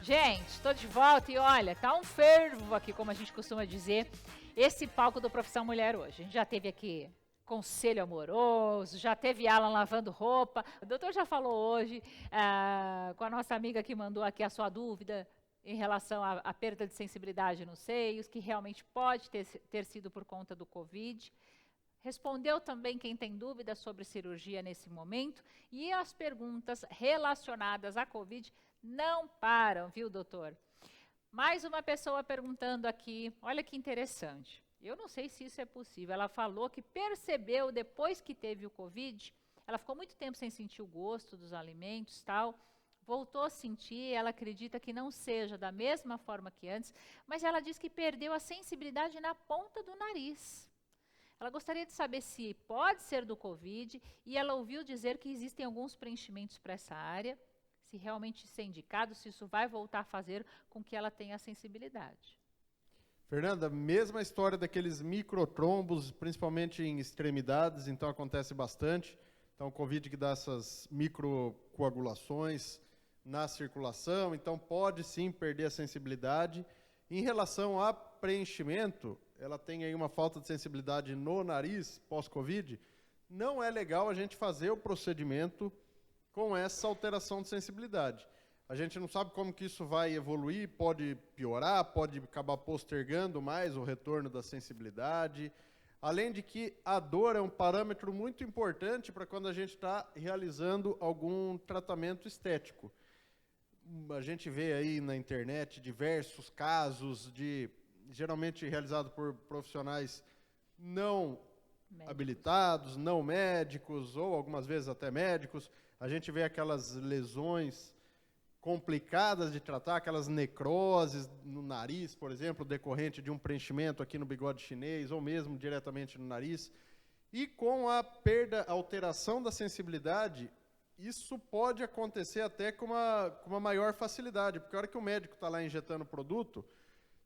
Gente, estou de volta e olha, tá um fervo aqui, como a gente costuma dizer, esse palco do Profissão Mulher hoje. A gente já teve aqui conselho amoroso, já teve Alan lavando roupa. O doutor já falou hoje com a nossa amiga que mandou aqui a sua dúvida em relação à perda de sensibilidade nos seios, que realmente pode ter sido por conta do Covid. Respondeu também quem tem dúvidas sobre cirurgia nesse momento. E as perguntas relacionadas à Covid não param, viu, doutor? Mais uma pessoa perguntando aqui, olha que interessante. Eu não sei se isso é possível. Ela falou que percebeu depois que teve o Covid, ela ficou muito tempo sem sentir o gosto dos alimentos, tal. Voltou a sentir, ela acredita que não seja da mesma forma que antes, mas ela diz que perdeu a sensibilidade na ponta do nariz. Ela gostaria de saber se pode ser do Covid e ela ouviu dizer que existem alguns preenchimentos para essa área, se realmente isso é indicado, se isso vai voltar a fazer com que ela tenha sensibilidade. Fernanda, mesma história daqueles microtrombos, principalmente em extremidades, então acontece bastante. Então, o Covid que dá essas microcoagulações na circulação, então pode sim perder a sensibilidade. Em relação a preenchimento, ela tem aí uma falta de sensibilidade no nariz pós-Covid, não é legal a gente fazer o procedimento com essa alteração de sensibilidade. A gente não sabe como que isso vai evoluir, pode piorar, pode acabar postergando mais o retorno da sensibilidade. Além de que a dor é um parâmetro muito importante para quando a gente está realizando algum tratamento estético. A gente vê aí na internet diversos casos geralmente realizado por profissionais não habilitados, não médicos, ou algumas vezes até médicos. A gente vê aquelas lesões complicadas de tratar, aquelas necroses no nariz, por exemplo, decorrente de um preenchimento aqui no bigode chinês, ou mesmo diretamente no nariz. E com a alteração da sensibilidade, isso pode acontecer até com uma maior facilidade, porque a hora que o médico está lá injetando o produto,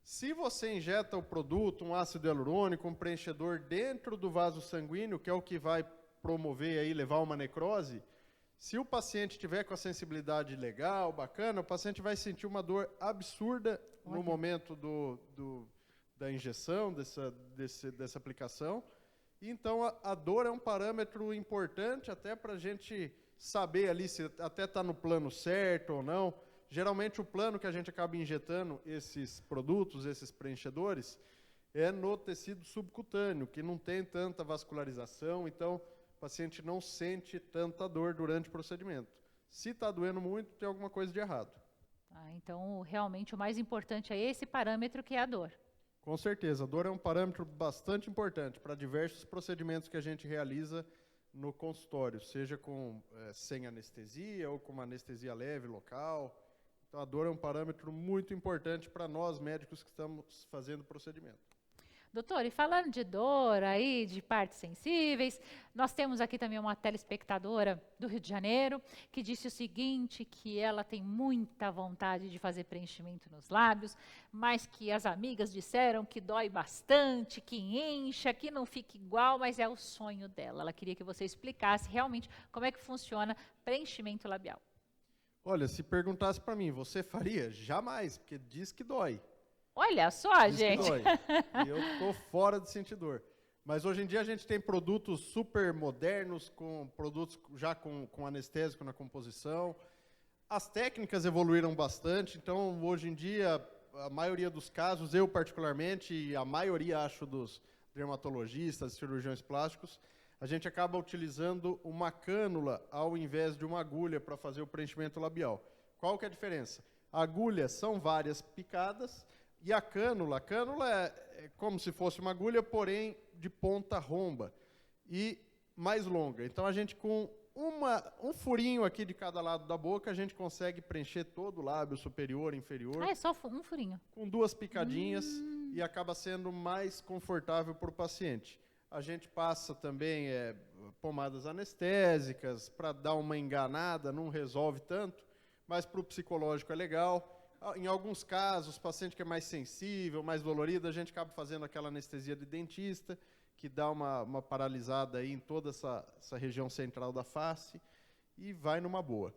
se você injeta o produto, um ácido hialurônico, um preenchedor dentro do vaso sanguíneo, que é o que vai promover aí, levar uma necrose, se o paciente tiver com a sensibilidade legal, bacana, o paciente vai sentir uma dor absurda no momento da injeção, dessa aplicação. Então, a dor é um parâmetro importante até para a gente saber ali se até está no plano certo ou não. Geralmente, o plano que a gente acaba injetando esses produtos, esses preenchedores, é no tecido subcutâneo, que não tem tanta vascularização, então o paciente não sente tanta dor durante o procedimento. Se está doendo muito, tem alguma coisa de errado. Então, realmente, o mais importante é esse parâmetro que é a dor. Com certeza, a dor é um parâmetro bastante importante para diversos procedimentos que a gente realiza no consultório, seja sem anestesia ou com uma anestesia leve local. Então, a dor é um parâmetro muito importante para nós médicos que estamos fazendo o procedimento. Doutor, e falando de dor aí, de partes sensíveis, nós temos aqui também uma telespectadora do Rio de Janeiro, que disse o seguinte, que ela tem muita vontade de fazer preenchimento nos lábios, mas que as amigas disseram que dói bastante, que incha, que não fica igual, mas é o sonho dela. Ela queria que você explicasse realmente como é que funciona preenchimento labial. Olha, se perguntasse para mim, você faria? Jamais, porque diz que dói. Olha só, diz gente. Que dói. E eu estou fora de sentir dor. Mas hoje em dia a gente tem produtos super modernos, com produtos já com anestésico na composição. As técnicas evoluíram bastante, então hoje em dia, a maioria dos casos, eu particularmente, e a maioria acho dos dermatologistas, cirurgiões plásticos, a gente acaba utilizando uma cânula ao invés de uma agulha para fazer o preenchimento labial. Qual que é a diferença? Agulhas são várias picadas e a cânula é como se fosse uma agulha, porém de ponta romba e mais longa. Então a gente com um furinho aqui de cada lado da boca, a gente consegue preencher todo o lábio superior e inferior. É só um furinho. Com 2 picadinhas e acaba sendo mais confortável para o paciente. A gente passa também pomadas anestésicas para dar uma enganada, não resolve tanto, mas para o psicológico é legal. Em alguns casos, paciente que é mais sensível, mais dolorido, a gente acaba fazendo aquela anestesia de dentista, que dá uma paralisada aí em toda essa região central da face e vai numa boa.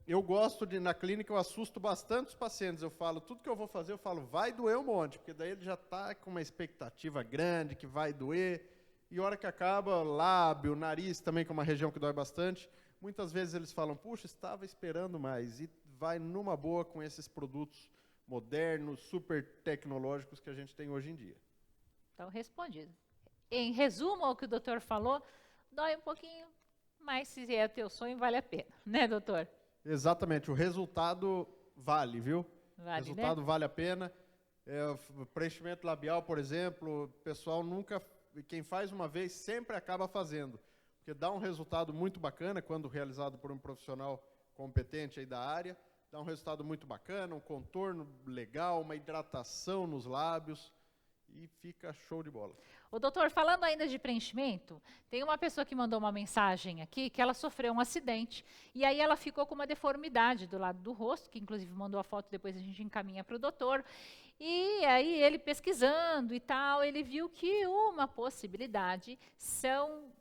eu gosto de, na clínica, eu assusto bastante os pacientes. Eu falo, tudo que eu vou fazer, eu falo, vai doer um monte, porque daí ele já está com uma expectativa grande que vai doer. E a hora que acaba, lábio, nariz também, que é uma região que dói bastante, muitas vezes eles falam, puxa, estava esperando mais. E vai numa boa com esses produtos modernos, super tecnológicos que a gente tem hoje em dia. Então, respondido. Em resumo ao que o doutor falou, dói um pouquinho, mas se é o teu sonho, vale a pena, né, doutor? Exatamente, o resultado vale, viu? Vale, o resultado né? vale a pena. Preenchimento labial, por exemplo, o pessoal nunca, quem faz uma vez sempre acaba fazendo, porque dá um resultado muito bacana quando realizado por um profissional competente aí da área, dá um resultado muito bacana, um contorno legal, uma hidratação nos lábios e fica show de bola. O doutor, falando ainda de preenchimento, tem uma pessoa que mandou uma mensagem aqui que ela sofreu um acidente e aí ela ficou com uma deformidade do lado do rosto, que inclusive mandou a foto, depois a gente encaminha para o doutor. E aí ele pesquisando e tal, ele viu que uma possibilidade são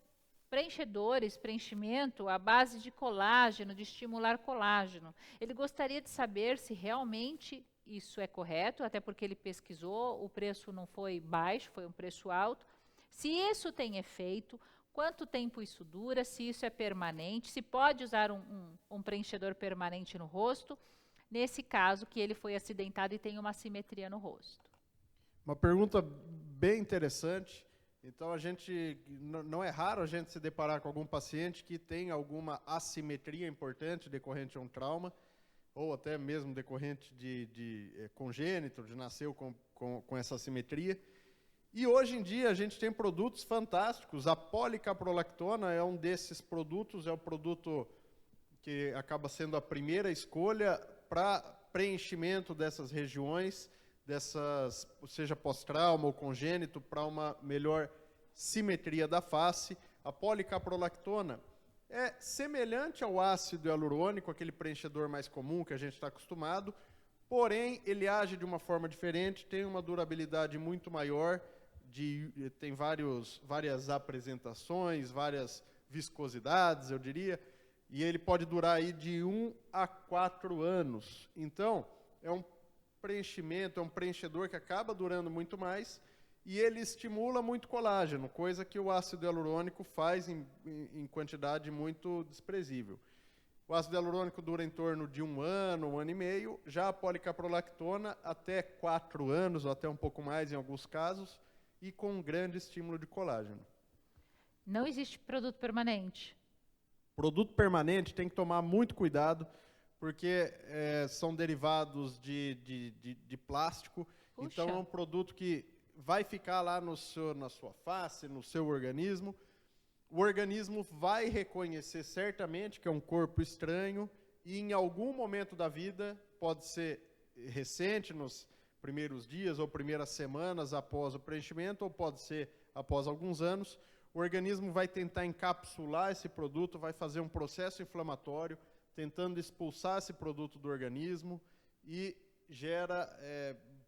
preenchedores, preenchimento à base de colágeno, de estimular colágeno. Ele gostaria de saber se realmente isso é correto, até porque ele pesquisou, o preço não foi baixo, foi um preço alto. Se isso tem efeito, quanto tempo isso dura, se isso é permanente, se pode usar um preenchedor permanente no rosto, nesse caso que ele foi acidentado e tem uma assimetria no rosto. Uma pergunta bem interessante. Então, a gente, não é raro a gente se deparar com algum paciente que tem alguma assimetria importante decorrente a um trauma, ou até mesmo decorrente de congênito, de nascer com essa assimetria. E hoje em dia a gente tem produtos fantásticos. A policaprolactona é um desses produtos, é o produto que acaba sendo a primeira escolha para preenchimento dessas regiões, seja pós-trauma ou congênito, para uma melhor simetria da face. A policaprolactona é semelhante ao ácido hialurônico, aquele preenchedor mais comum que a gente está acostumado, porém ele age de uma forma diferente, tem uma durabilidade muito maior, tem várias apresentações, várias viscosidades, eu diria, e ele pode durar aí de 1 a 4 anos. Então, é um preenchimento, é um preenchedor que acaba durando muito mais, e ele estimula muito colágeno, coisa que o ácido hialurônico faz em quantidade muito desprezível. O ácido hialurônico dura em torno de 1 ano e meio, já a policaprolactona até 4 anos, ou até um pouco mais em alguns casos, e com um grande estímulo de colágeno. Não existe produto permanente? Produto permanente tem que tomar muito cuidado, porque são derivados de plástico. Puxa. Então é um produto que vai ficar lá na sua face, no seu organismo. O organismo vai reconhecer certamente que é um corpo estranho e em algum momento da vida, pode ser recente, nos primeiros dias ou primeiras semanas após o preenchimento, ou pode ser após alguns anos, o organismo vai tentar encapsular esse produto, vai fazer um processo inflamatório, tentando expulsar esse produto do organismo e gera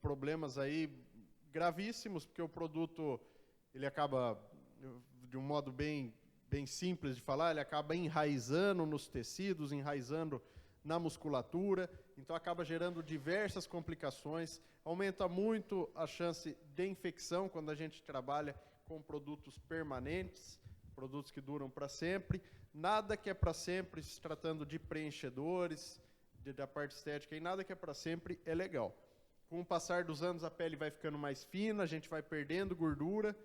problemas aí gravíssimos, porque o produto, ele acaba, de um modo bem simples de falar, ele acaba enraizando nos tecidos, enraizando na musculatura, então acaba gerando diversas complicações, aumenta muito a chance de infecção quando a gente trabalha com produtos permanentes, produtos que duram para sempre. Nada que é para sempre, se tratando de preenchedores, da parte estética, e nada que é para sempre é legal. Com o passar dos anos, a pele vai ficando mais fina, a gente vai perdendo gordura.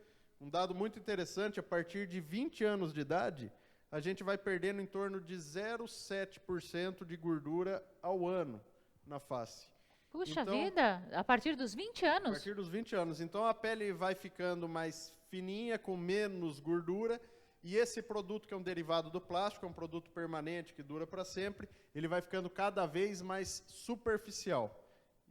Um dado muito interessante, a partir de 20 anos de idade, a gente vai perdendo em torno de 0,7% de gordura ao ano na face. Puxa então, vida, a partir dos 20 anos? A partir dos 20 anos. Então, a pele vai ficando mais fininha, com menos gordura, e esse produto, que é um derivado do plástico, é um produto permanente, que dura para sempre, ele vai ficando cada vez mais superficial.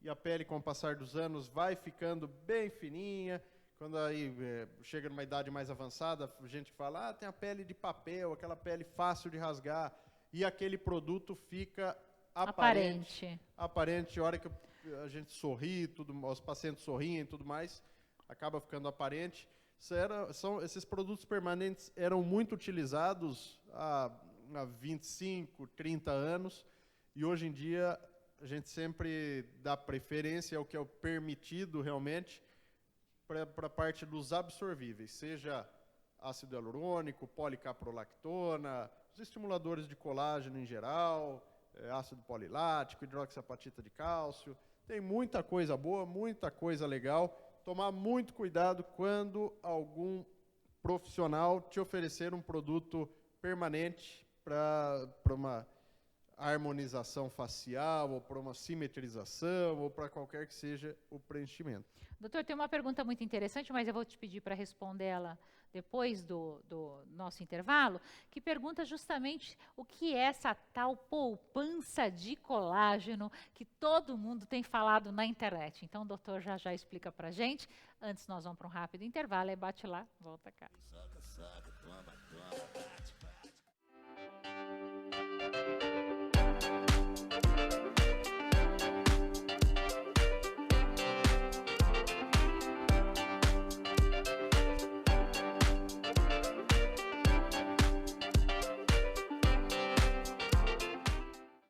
E a pele, com o passar dos anos, vai ficando bem fininha. Quando aí chega numa idade mais avançada, a gente fala, tem a pele de papel, aquela pele fácil de rasgar, e aquele produto fica aparente. A hora que a gente sorri, os pacientes sorriem e tudo mais, acaba ficando aparente. Esses produtos permanentes eram muito utilizados há 25, 30 anos, E hoje em dia, a gente sempre dá preferência ao que é o permitido realmente para a parte dos absorvíveis, seja ácido hialurônico, policaprolactona, os estimuladores de colágeno em geral, ácido polilático, hidroxiapatita de cálcio. Tem muita coisa boa, muita coisa legal. Tomar muito cuidado quando algum profissional te oferecer um produto permanente para uma harmonização facial, ou para uma simetrização, ou para qualquer que seja o preenchimento. Doutor, tem uma pergunta muito interessante, mas eu vou te pedir para responder ela depois do nosso intervalo, que pergunta justamente o que é essa tal poupança de colágeno que todo mundo tem falado na internet. Então, o doutor já explica para a gente. Antes, nós vamos para um rápido intervalo, aí bate lá, volta cá.